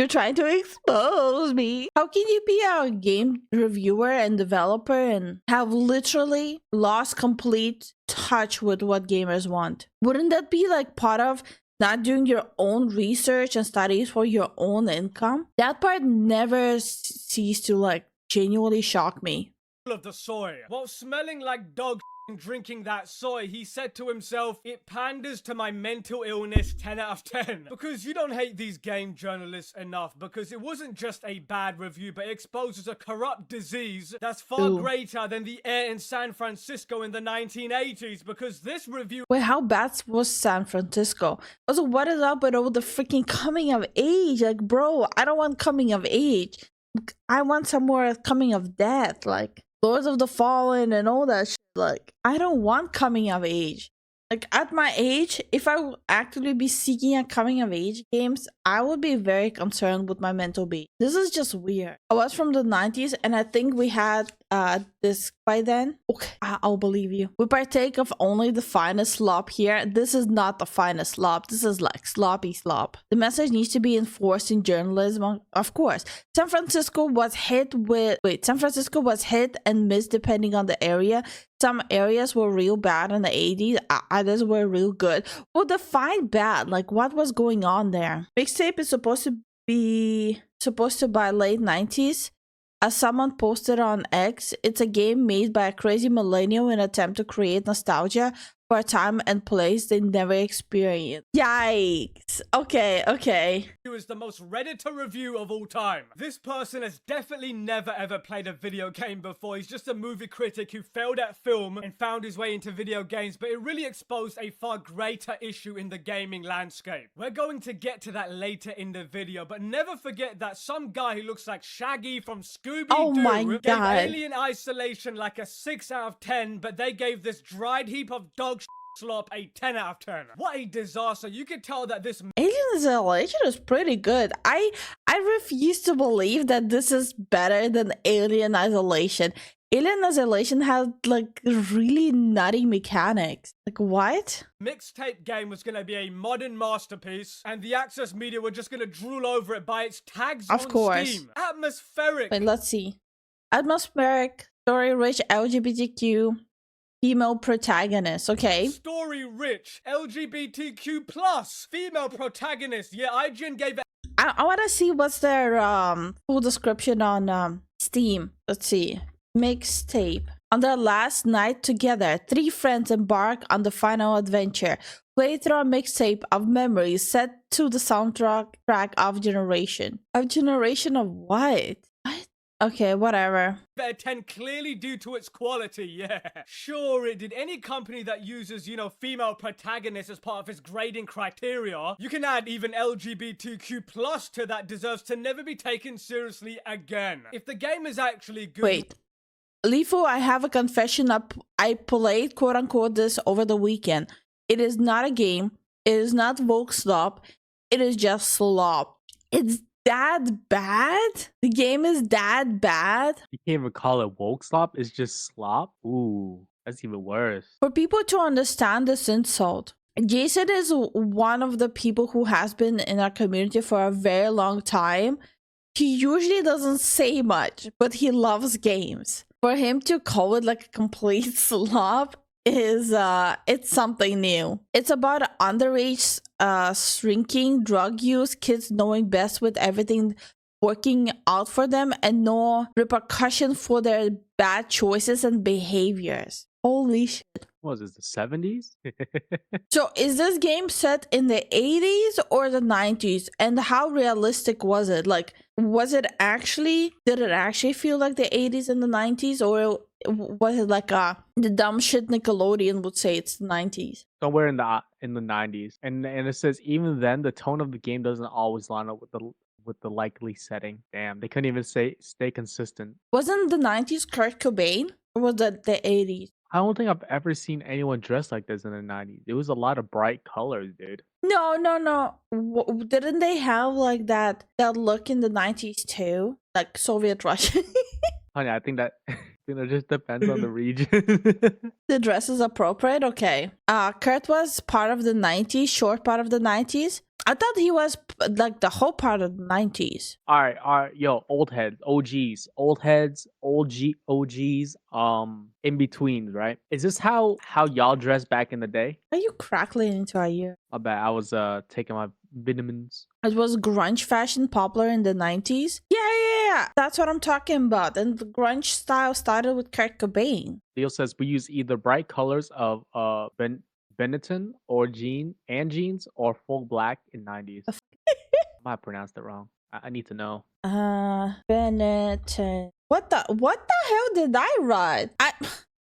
You're trying to expose me. How can you be a game reviewer and developer and have literally lost complete touch with what gamers want? Wouldn't that be like part of not doing your own research and studies for your own income? That part never ceased to like genuinely shock me. Of the soy. While smelling like dog and drinking that soy, he said to himself, it panders to my mental illness 10 out of 10. Because you don't hate these game journalists enough, because it wasn't just a bad review, but it exposes a corrupt disease that's far greater than the air in San Francisco in the 1980s, because this review— Wait, how bad was San Francisco? Also, what is up with all the freaking coming of age? Like, bro, I don't want coming of age. I want some more coming of death, like Lords of the Fallen and all that shit. Like, I don't want coming of age. Like, at my age, if I would actually be seeking a coming of age games, I would be very concerned with my mental being. This is just weird. I was from the 90s and I think we had this by then. Okay, I'll believe you. We partake of only the finest slop here. This is not the finest slop. This is like sloppy slop. The message needs to be enforced in journalism, of course. San Francisco was hit and missed depending on the area. Some areas were real bad in the 80s, others were real good. Well, define bad, like what was going on there? Mixtape is supposed to be by late 90s. As someone posted on X, it's a game made by a crazy millennial in an attempt to create nostalgia for a time and place they never experienced. Yikes. Okay. It was the most Redditor review of all time. This person has definitely never ever played a video game before. He's just a movie critic who failed at film and found his way into video games, but it really exposed a far greater issue in the gaming landscape. We're going to get to that later in the video, but never forget that some guy who looks like Shaggy from Scooby-Doo gave Alien Isolation like a 6 out of 10, but they gave this dried heap of dog slop a 10 out of 10. What a disaster. You can tell that this Alien Isolation is pretty good. I refuse to believe that this is better than Alien Isolation. Alien Isolation had like really nutty mechanics. Like what? Mixtape game was going to be a modern masterpiece, and the Access media were just going to drool over it by its tags on Steam. Atmospheric. Wait, let's see. Atmospheric, story-rich, LGBTQ, female protagonist. Okay. Story-rich, LGBTQ plus, female protagonist. Yeah, IGN gave it. I want to see what's their full description on Steam. Let's see. Mixtape. On their last night together, 3 friends embark on the final adventure. Play through a mixtape of memories set to the soundtrack of Generation. Of Generation of what? What? Okay, whatever. 10 clearly due to its quality, yeah. Sure, it did. Any company that uses, you know, female protagonists as part of its grading criteria, you can add even LGBTQ plus to that, deserves to never be taken seriously again. If the game is actually good— Wait. Lifu, I have a confession. I played quote-unquote this over the weekend. It is not a game. It is not Vogue slop. It is just slop. It's that bad? The game is that bad? You can't even call it woke slop. It's just slop. Ooh, that's even worse. For people to understand this insult, Jason is one of the people who has been in our community for a very long time. He usually doesn't say much, but he loves games. For him to call it like a complete slop is it's something new. It's about underage shrinking, drug use, kids knowing best with everything working out for them and no repercussion for their bad choices and behaviors. Holy shit. What was this, the 70s? So is this game set in the 80s or the 90s? And how realistic was it? Like, was it actually, did it actually feel like the 80s and the 90s? Or was it like the dumb shit Nickelodeon would say it's the 90s? Somewhere in the 90s. And it says even then the tone of the game doesn't always line up with the likely setting. Damn, they couldn't even stay consistent. Wasn't the 90s Kurt Cobain? Or was that the 80s? I don't think I've ever seen anyone dressed like this in the 90s. It was a lot of bright colors, dude. No. Didn't they have like that look in the 90s too? Like Soviet Russia? Honey, I think that just depends on the region. The dress is appropriate? Okay. Kurt was part of the 90s, short part of the 90s. I thought he was like the whole part of the 90s. All right, yo, old heads, old heads, OGs, in between, right? Is this how y'all dressed back in the day? Are you crackling into our ear? I bet I was taking my vitamins. It was grunge fashion popular in the 90s. Yeah. That's what I'm talking about. And the grunge style started with Kurt Cobain. Theo says we use either bright colors of Benetton or jeans or full black in 90s. I might pronounce it wrong. I need to know. Benetton. What the hell did I write?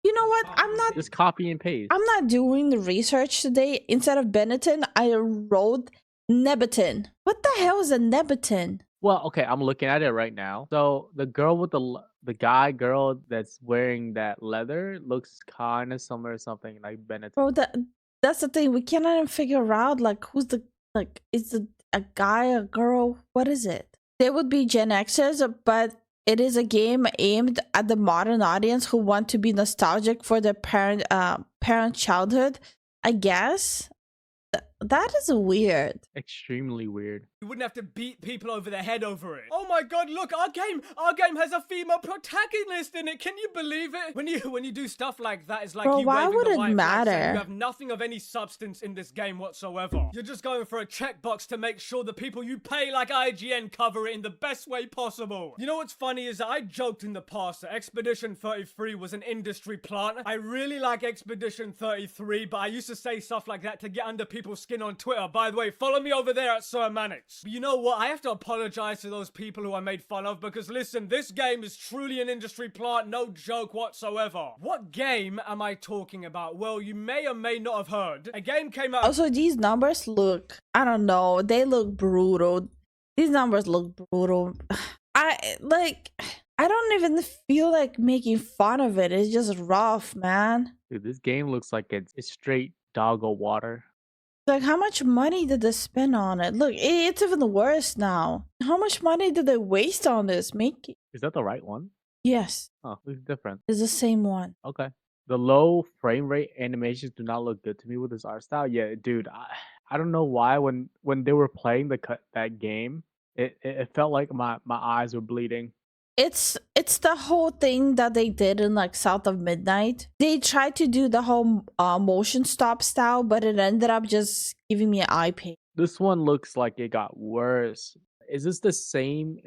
You know what? I'm not just copy and paste. I'm not doing the research today. Instead of Benetton, I wrote Nebiton. What the hell is a Nebiton? Well, okay, I'm looking at it right now. So the girl with the girl that's wearing that leather looks kind of similar to something like Benetton. Bro, that's the thing. We cannot even figure out like who's the is it a guy, a girl? What is it? They would be Gen Xers, but it is a game aimed at the modern audience who want to be nostalgic for their parent childhood. I guess that is weird. Extremely weird. You wouldn't have to beat people over the head over it. Oh my god, look, our game has a female protagonist in it. Can you believe it? When you do stuff like that, it's like Bro, you why waving would the it white flag saying matter? you have nothing of any substance in this game whatsoever. You're just going for a checkbox to make sure the people you pay like IGN cover it in the best way possible. You know what's funny is that I joked in the past that Expedition 33 was an industry plant. I really like Expedition 33, but I used to say stuff like that to get under people's skin on Twitter. By the way, follow me over there at Sir Mannx. But you know what? I have to apologize to those people who I made fun of because listen, this game is truly an industry plant, no joke whatsoever. What game am I talking about? Well, you may or may not have heard. A game came out. Also, these numbers look, I don't know, they look brutal. These numbers look brutal. I don't even feel like making fun of it. It's just rough, man. Dude, this game looks like it's straight doggo water. Like, how much money did they spend on it? Look, it's even worse now. How much money did they waste on this? Is that the right one? Yes. Oh, looks different. It's the same one. Okay. The low frame rate animations do not look good to me with this art style. Yeah, dude, I don't know why when they were playing that game, it felt like my eyes were bleeding. It's the whole thing that they did in like South of Midnight. They tried to do the whole motion stop style, but it ended up just giving me eye pain. This one looks like it got worse. Is this the same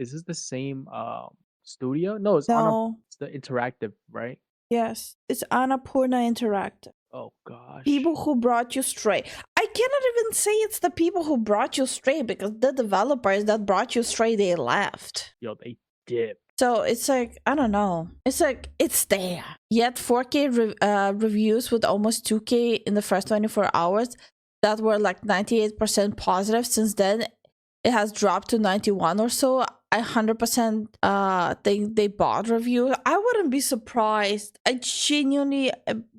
studio? No, it's the interactive, right? Yes, it's Annapurna Interactive. Oh gosh. People who brought you Stray. I cannot even say it's the people who brought you Stray because the developers that brought you Stray, they left. Yo, they dipped. So it's like, I don't know. It's like, it's there. Yet 4K reviews with almost 2K in the first 24 hours that were like 98% positive. Since then, it has dropped to 91 or so. I 100% think they bought reviews. I wouldn't be surprised. I genuinely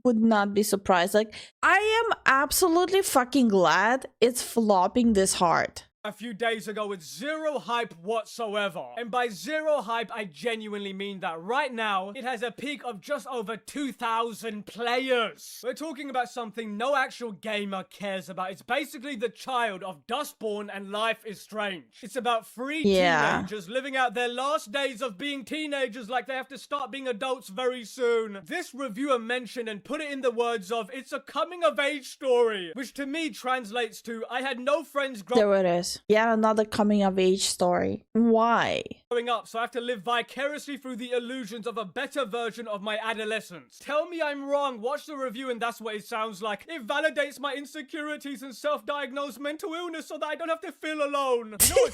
would not be surprised. Like, I am absolutely fucking glad it's flopping this hard. A few days ago with zero hype whatsoever. And by zero hype, I genuinely mean that right now, it has a peak of just over 2,000 players. We're talking about something no actual gamer cares about. It's basically the child of Dustborn and Life is Strange. It's about three teenagers living out their last days of being teenagers like they have to start being adults very soon. This reviewer mentioned and put it in the words of, it's a coming of age story, which to me translates to, I had no friends There it is. Yeah, another coming of age story. Why? Growing up, so I have to live vicariously through the illusions of a better version of my adolescence. Tell me I'm wrong, watch the review and that's what it sounds like. It validates my insecurities and self-diagnosed mental illness so that I don't have to feel alone. You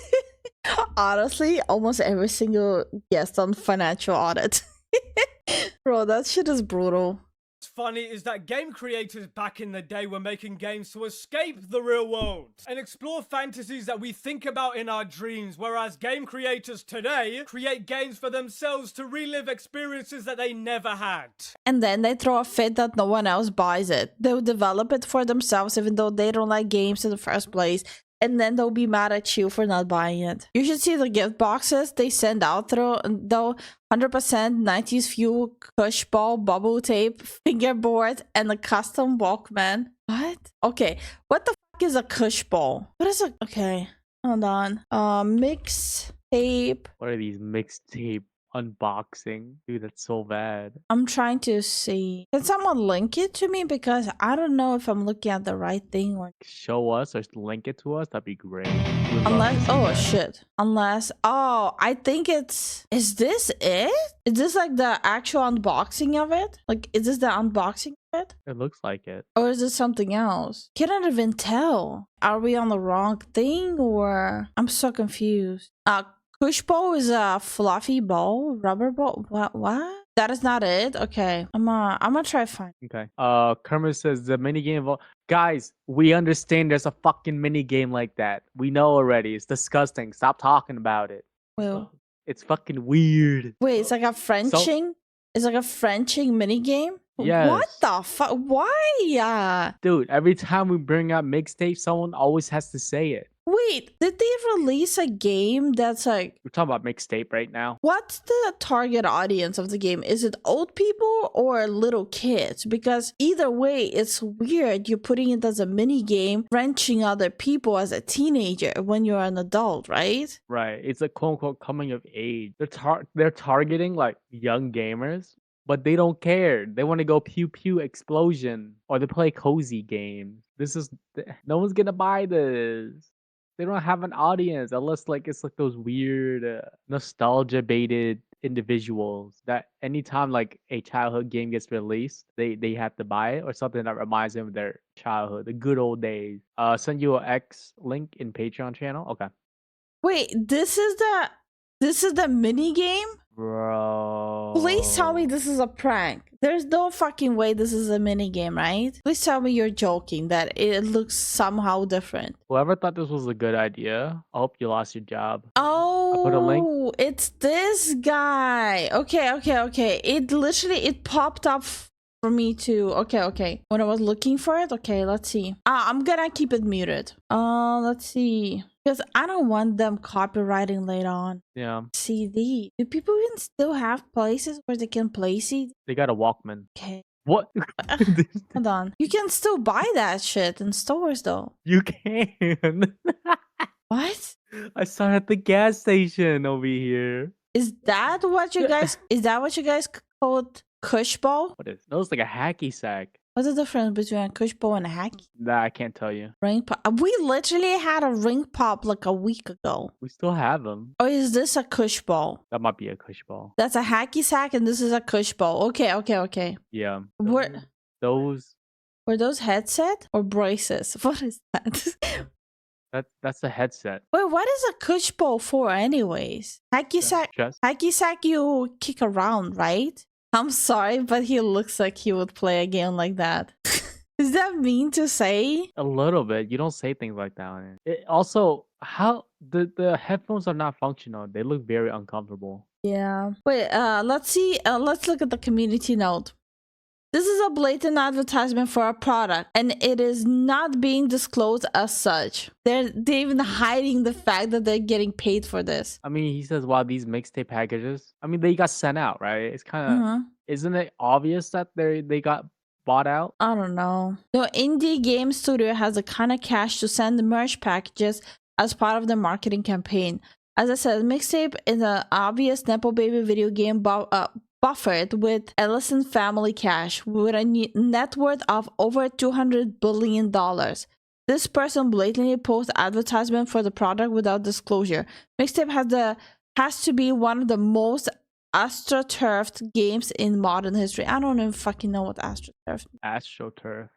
know Honestly, almost every single guest on Financial Audit. Bro, that shit is brutal. What's funny is that game creators back in the day were making games to escape the real world and explore fantasies that we think about in our dreams, whereas game creators today create games for themselves to relive experiences that they never had. And then they throw a fit that no one else buys it. They'll develop it for themselves even though they don't like games in the first place. And then they'll be mad at you for not buying it. You should see the gift boxes they send out though. 100% 90s Fuel, Kush Ball, bubble tape, fingerboard, and a custom Walkman. What? Okay, what the fuck fuck is a kush ball? What is a... Okay, hold on. Mixtape. What are these mixtape unboxing? Dude, that's so bad. I'm trying to see. Can someone link it to me? Because I don't know if I'm looking at the right thing or... Show us or link it to us. That'd be great. We would love to Unless... see Oh, that. shit. Unless... Oh, I think it's... Is this it? Is this like the actual unboxing of it? Like, is this the unboxing of it? It looks like it. Or is it something else? Cannot even tell. Are we on the wrong thing or... I'm so confused. Kush ball is a fluffy ball, rubber ball. What? That is not it. Okay, I'm gonna try find. Okay. Kermit says the mini game. Guys, we understand there's a fucking mini game like that. We know already. It's disgusting. Stop talking about it. Well, It's fucking weird. wait, it's like a Frenching. It's like a Frenching mini game. Yes. What the fuck? Why? Dude, every time we bring up mixtape, someone always has to say it. Wait, did they release a game that's like... We're talking about mixtape right now. What's the target audience of the game? Is it old people or little kids? Because either way, it's weird you're putting it as a mini game, wrenching other people as a teenager when you're an adult, right? Right. It's a quote unquote coming of age. They're targeting like young gamers, but they don't care. They want to go pew pew explosion or they play cozy games. No one's gonna buy this. They don't have an audience unless like it's like those weird nostalgia baited individuals that anytime like a childhood game gets released, they have to buy it or something that reminds them of their childhood, the good old days. Send you an X link in Patreon channel. Okay. Wait, this is the mini game? Bro. Please tell me this is a prank. There's no fucking way this is a mini game, right? Please tell me you're joking that it looks somehow different. Whoever thought this was a good idea, I hope you lost your job. put a link. Oh, it's this guy. Okay. It popped up for me too. Okay. When I was looking for it, okay, let's see. I'm gonna keep it muted. Let's see. Because I don't want them copywriting later on. Yeah. CD. Do people even still have places where they can play CD? They got a Walkman. Okay. What? Hold on. You can still buy that shit in stores though. You can. What? I saw it at the gas station over here. Is that what you guys call it? Kush ball? What is? That looks like a hacky sack. What's the difference between a kush ball and a hacky? Nah, I can't tell you. Ring pop. We literally had a ring pop like a week ago. We still have them. Or is this a kush ball? That might be a kush ball. That's a hacky sack and this is a kush ball. Okay. Yeah. Were those headset or braces? What is that? That's a headset. Wait, what is a kush ball for anyways? Hacky sack you kick around, right? I'm sorry, but he looks like he would play a game like that. Is that mean to say? A little bit. You don't say things like that. Also, how the headphones are not functional. They look very uncomfortable. Yeah. Wait, let's see. Let's look at the community note. This is a blatant advertisement for a product, and it is not being disclosed as such. They're even hiding the fact that they're getting paid for this. I mean, he says, wow, these mixtape packages, I mean, they got sent out, right? It's kind of, isn't it obvious that they got bought out? I don't know. No indie game studio has the kind of cash to send the merch packages as part of the marketing campaign. As I said, Mixtape is an obvious Nepo Baby video game buffered with Ellison family cash with a net worth of over $200 billion. This person blatantly posts advertisement for the product without disclosure. Mixtape has to be one of the most astroturfed games in modern history. I don't even fucking know what astroturf. Astroturf.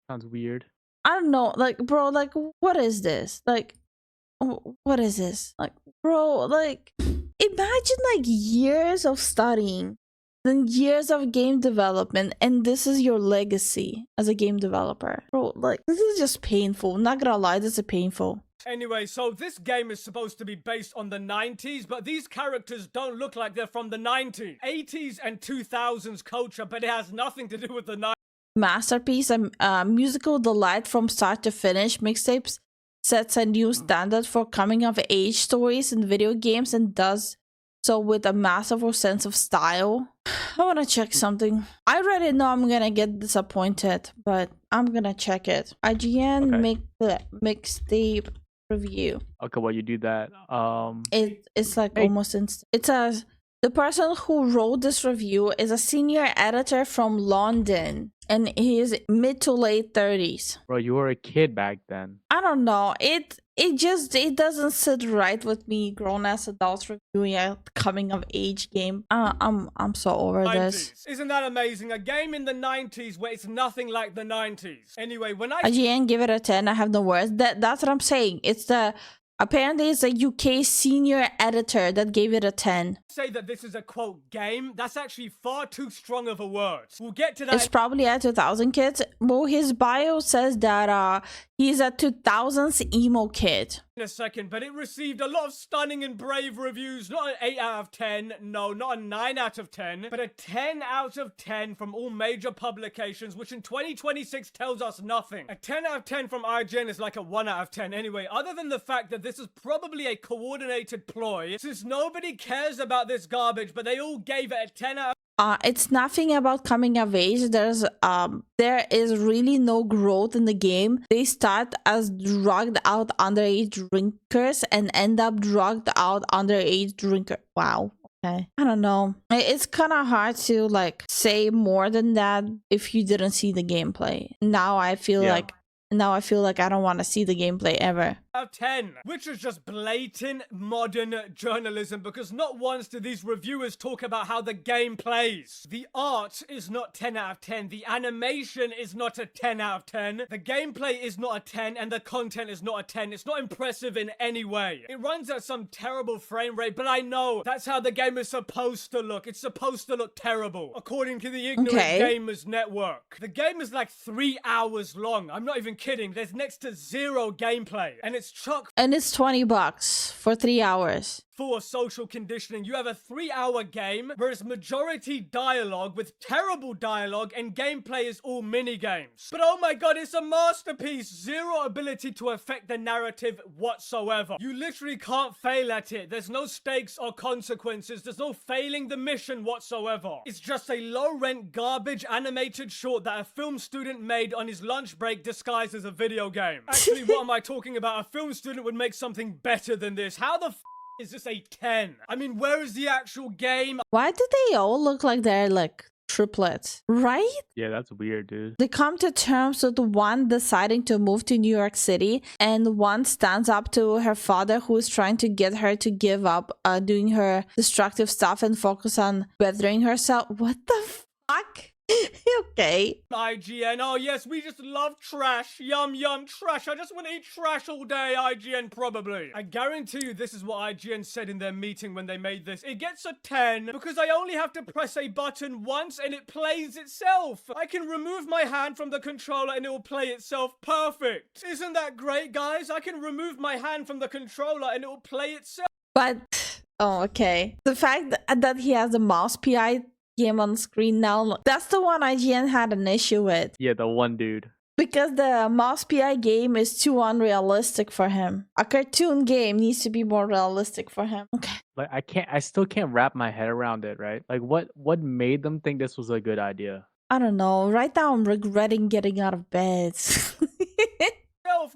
Sounds weird. I don't know. Like, bro, like, what is this? Like, what is this? Like, bro, like, imagine like years of studying, then years of game development, and this is your legacy as a game developer. Bro, like, this is just painful. I'm not gonna lie, this is painful. Anyway, so this game is supposed to be based on the 90s, but these characters don't look like they're from the 90s. 80s and 2000s culture, but it has nothing to do with the 90s. Masterpiece, a musical delight from start to finish. Mixtapes sets a new standard for coming of age stories in video games and does so with a massive sense of style. I want to check something. I already know I'm gonna get disappointed, but I'm gonna check it. IGN Okay. make the mixtape review. Okay, well you do that. It's like Hey. almost instant. The person who wrote this review is a senior editor from London, and he is mid to late 30s. Bro, you were a kid back then. I don't know. It doesn't sit right with me. Grown ass adults reviewing a coming of age game. I'm so over this. 90s. Isn't that amazing? A game in the 90s where it's nothing like the 90s. Anyway, when I IGN give it a 10. I have no words. That's what I'm saying. Apparently it's a UK senior editor that gave it a 10. say that this is a quote game, that's actually far too strong of a word. We'll get to that. It's probably a 2000 kid. Well, his bio says that he's a 2000s emo kid. In a second, but it received a lot of stunning and brave reviews. Not an 8 out of 10, no, not a 9 out of 10, but a 10 out of 10 from all major publications, which in 2026 tells us nothing. A 10 out of 10 from IGN is like a 1 out of 10 anyway, other than the fact that this is probably a coordinated ploy, since nobody cares about this garbage, but they all gave it a 10 out of It's nothing about coming of age. There is really no growth in the game. They start as drugged out underage drinkers and end up drugged out underage drinker. Wow. Okay. I don't know. It's kind of hard to like say more than that if you didn't see the gameplay. Now I feel like I don't want to see the gameplay ever. Out of 10, which is just blatant modern journalism, because not once do these reviewers talk about how the game plays. The art is not 10 out of 10, the animation is not a 10 out of 10, the gameplay is not a 10, and the content is not a 10. It's not impressive in any way. It runs at some terrible frame rate, but I know that's how the game is supposed to look. It's supposed to look terrible, according to the Ignorant Gamers Network. The game is like 3 hours long. I'm not even kidding. There's next to zero gameplay, and it's chock and it's $20 for 3 hours. For social conditioning. You have a 3-hour game where it's majority dialogue with terrible dialogue and gameplay is all mini games. But oh my god, it's a masterpiece. Zero ability to affect the narrative whatsoever. You literally can't fail at it. There's no stakes or consequences. There's no failing the mission whatsoever. It's just a low-rent garbage animated short that a film student made on his lunch break disguised as a video game. Actually, what am I talking about? A film student would make something better than this. How the is this a 10? I mean, where is the actual game? Why do they all look like they're like triplets, right? Yeah, that's weird, dude. They come to terms with one deciding to move to New York City, and one stands up to her father who's trying to get her to give up doing her destructive stuff and focus on bettering herself. What the fuck? Okay. IGN, oh yes, we just love trash. Yum yum trash. I just want to eat trash all day, IGN probably. I guarantee you this is what IGN said in their meeting when they made this. It gets a 10 because I only have to press a button once and it plays itself. I can remove my hand from the controller and it will play itself perfect. Isn't that great, guys? I can remove my hand from the controller and it will play itself. But, oh, okay. The fact that he has a mouse PI game on screen now, that's the one IGN had an issue with. Yeah, the one dude. Because the mouse PI game is too unrealistic for him. A cartoon game needs to be more realistic for him. Okay. Like I still can't wrap my head around it, right? Like what made them think this was a good idea? I don't know. Right now I'm regretting getting out of bed.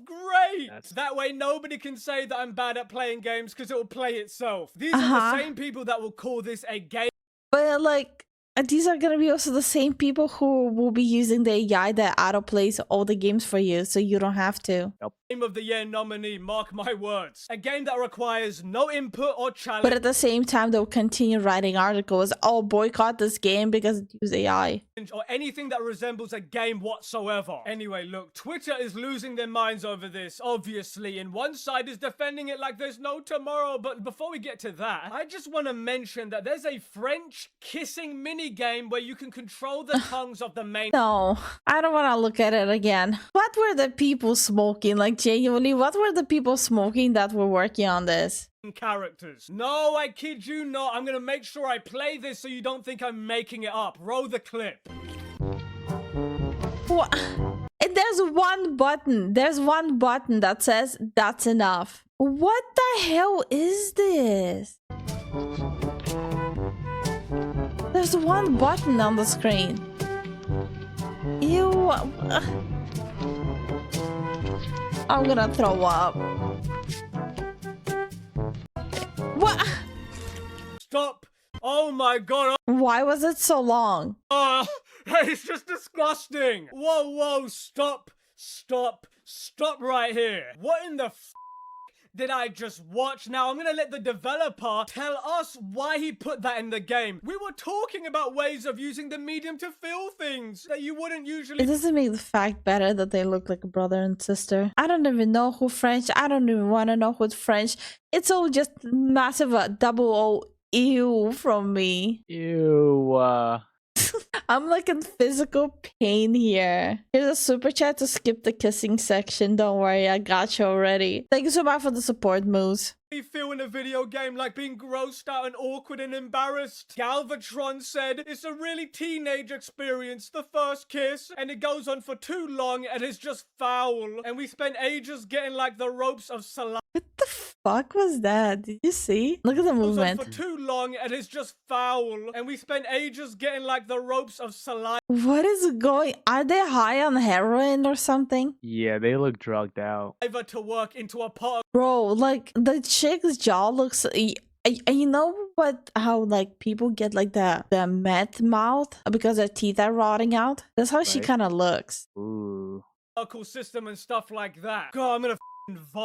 Great! That way nobody can say that I'm bad at playing games because it will play itself. These are the same people that will call this a game. But like, these are gonna be also the same people who will be using the AI that autoplays all the games for you, so you don't have to. Yep. Game of the Year nominee, mark my words. A game that requires no input or challenge. But at the same time, they'll continue writing articles, oh, boycott this game because it uses AI. Or anything that resembles a game whatsoever. Anyway, look, Twitter is losing their minds over this, obviously, and one side is defending it like there's no tomorrow, but before we get to that, I just want to mention that there's a French kissing mini-game where you can control the tongues of the main- No, I don't want to look at it again. What were the people smoking? Like, genuinely, what were the people smoking that were working on this? Characters. No, I kid you not. I'm gonna make sure I play this so you don't think I'm making it up. Roll the clip. What? And there's one button. There's one button that says that's enough. What the hell is this? The there's one button on the screen. Ew. I'm gonna throw up. What? Stop. Oh my god. Why was it so long? It's just disgusting. Whoa, stop right here. What in the did I just watch? Now I'm gonna let the developer tell us why he put that in the game. We were talking about ways of using the medium to fill things that you wouldn't usually. It doesn't make the fact better that they look like a brother and sister. I don't even know who French. I don't even want to know who's French. It's all just massive double O ew from me. Ew. I'm like in physical pain here. Here's a super chat to skip the kissing section. Don't worry, I got you already. Thank you so much for the support, Moose. Feel in a video game like being grossed out and awkward and embarrassed. Galvatron said it's a really teenage experience, the first kiss, and it goes on for too long and it's just foul. And we spent ages getting like the ropes of saliva. What the fuck was that? Did you see? Look at the movement. For too long and it's just foul. And we spent ages getting like the ropes of saliva. What is going? Are they high on heroin or something? Yeah, they look drugged out. To work into a pot. Bro, like the chick's jaw looks. You know what? How like people get like the meth mouth because their teeth are rotting out. That's how she kind of looks. Ooh. System and stuff like that. God, I'm gonna.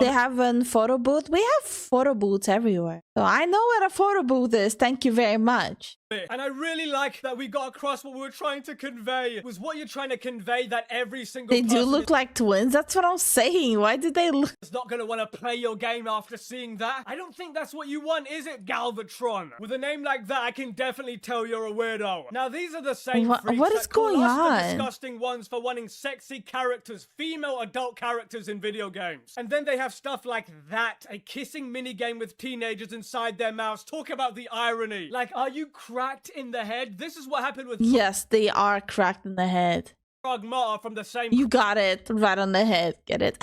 They have a photo booth. We have photo booths everywhere. So I know what a photo booth is. Thank you very much. And I really like that we got across what we were trying to convey. Was what you're trying to convey that every single They do look like twins. That's what I'm saying. Why did they look? Is not going to want to play your game after seeing that. I don't think that's what you want, is it, Galvatron? With a name like that, I can definitely tell you're a weirdo. Now, these are the same freaks what is that call going us on? the disgusting ones for wanting sexy characters, female adult characters in video games. And then they have stuff like that, a kissing minigame with teenagers inside their mouths. Talk about the irony. Like, are you cracked in the head? This is what happened with... Yes, they are cracked in the head. Pragmata from the same... You got it right on the head. Get it?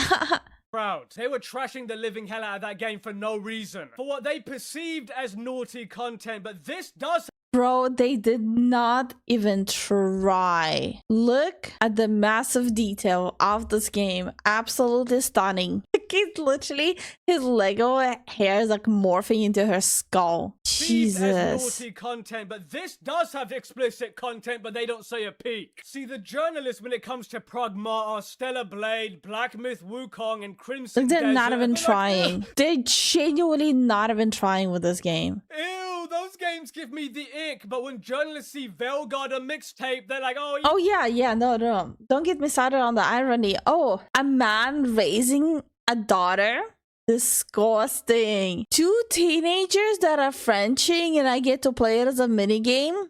Crowd. They were trashing the living hell out of that game for no reason. For what they perceived as naughty content, but this does... Bro, they did not even try. Look at the massive detail of this game. Absolutely stunning. It's literally his Lego hair is like morphing into her skull. Jesus. As naughty content, but this does have explicit content, but they don't say a peep. See, the journalists, when it comes to Pragmata, Stellar Blade, Black Myth Wukong, and Crimson They're Desert, not even they're trying. Like, they're genuinely not even trying with this game. Ew, those games give me the ick, but when journalists see Velgard or Mixtape, they're like, oh... Oh, yeah, no. Don't get me started on the irony. Oh, a man raising a daughter? Disgusting. 2 teenagers that are Frenching and I get to play it as a minigame?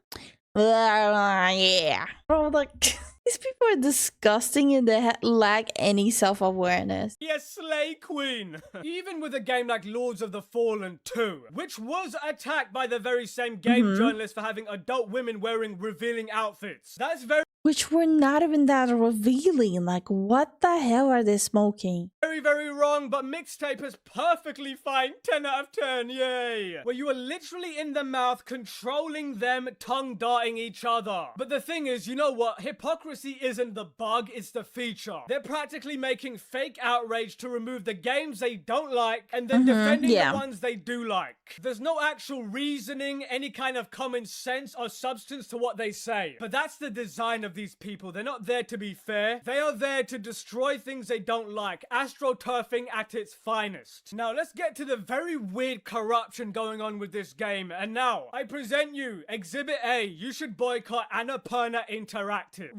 Yeah. Bro, like... These people are disgusting and they lack any self-awareness. Yes, Slay Queen. Even with a game like Lords of the Fallen 2, which was attacked by the very same game journalists for having adult women wearing revealing outfits. That's very... Which were not even that revealing. Like, what the hell are they smoking? Very, very wrong, but Mixtape is perfectly fine. 10 out of 10, yay. Where you are literally in the mouth controlling them, tongue-darting each other. But the thing is, you know what? Hypocrisy isn't the bug, it's the feature. They're practically making fake outrage to remove the games they don't like and then defending the ones they do like. There's no actual reasoning, any kind of common sense or substance to what they say. But that's the design of these people. They're not there to be fair. They are there to destroy things they don't like. Astroturfing at its finest. Now, let's get to the very weird corruption going on with this game. And now, I present you Exhibit A. You should boycott Annapurna Interactive.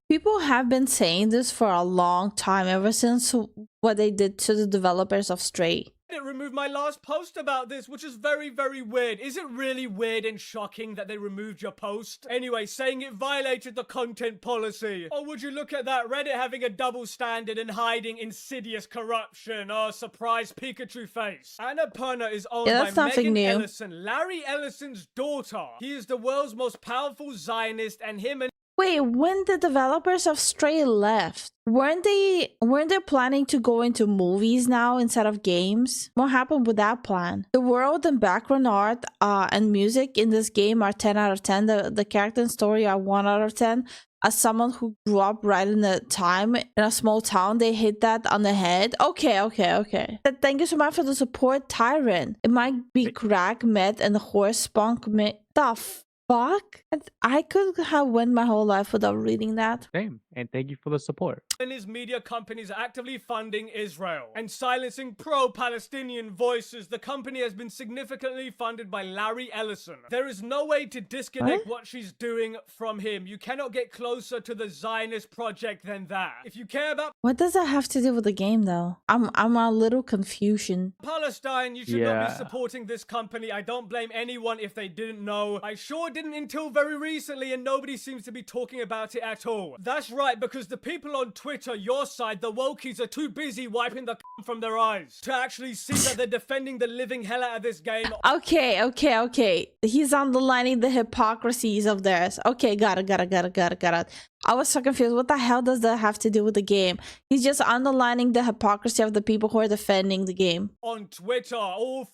People have been saying this for a long time, ever since what they did to the developers of Stray. It removed my last post about this, which is very, very weird. Is it really weird and shocking that they removed your post? Anyway, saying it violated the content policy. Or would you look at that, Reddit having a double standard and hiding insidious corruption? Oh, surprise Pikachu face. Annapurna is owned by Megan Ellison, Larry Ellison's daughter. He is the world's most powerful Zionist, and him and Wait, when the developers of Stray left, weren't they planning to go into movies now instead of games? What happened with that plan? The world and background art and music in this game are 10 out of 10. The character and story are 1 out of 10. As someone who grew up right in the time in a small town, they hit that on the head. Okay. Thank you so much for the support, Tyrant. It might be crack, meth, and horse spunk. The fuck? I could have went my whole life without reading that. Same. And thank you for the support. And his media companies are actively funding Israel and silencing pro-Palestinian voices. The company has been significantly funded by Larry Ellison. There is no way to disconnect what she's doing from him. You cannot get closer to the Zionist project than that. If you care about What does that have to do with the game, though? I'm a little confusion. Palestine, you should not be supporting this company. I don't blame anyone if they didn't know. I sure didn't until very recently, and nobody seems to be talking about it at all. That's right, because the people on Twitter, your side, the wokies, are too busy wiping the from their eyes to actually see that they're defending the living hell out of this game. Okay. He's underlining the hypocrisies of theirs. Okay, got it. I was so confused. What the hell does that have to do with the game? He's just underlining the hypocrisy of the people who are defending the game. On Twitter, all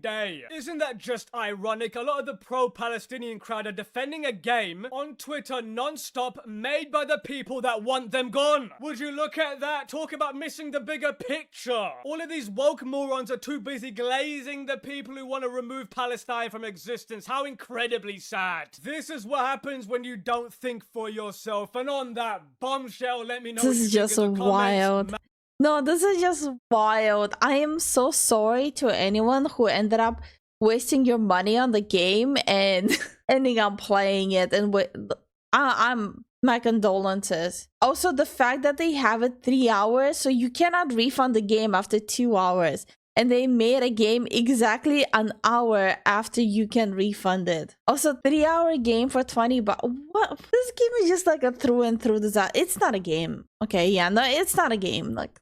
day. Isn't that just ironic? A lot of the pro-Palestinian crowd are defending a game on Twitter non-stop made by the people that want them gone. Would you look at that? Talk about missing the bigger picture. All of these woke morons are too busy glazing the people who want to remove Palestine from existence. How incredibly sad. This is what happens when you don't think for yourself. And on that bombshell, let me know this is just wild. No, this is just wild. I am so sorry to anyone who ended up wasting your money on the game and ending up playing it. And I'm my condolences. Also, the fact that they have it 3 hours, so you cannot refund the game after 2 hours. And they made a game exactly an hour after you can refund it. Also, 3-hour game for 20 bucks. What? This game is just like a through and through design. It's not a game. Okay, yeah, no, it's not a game. Like,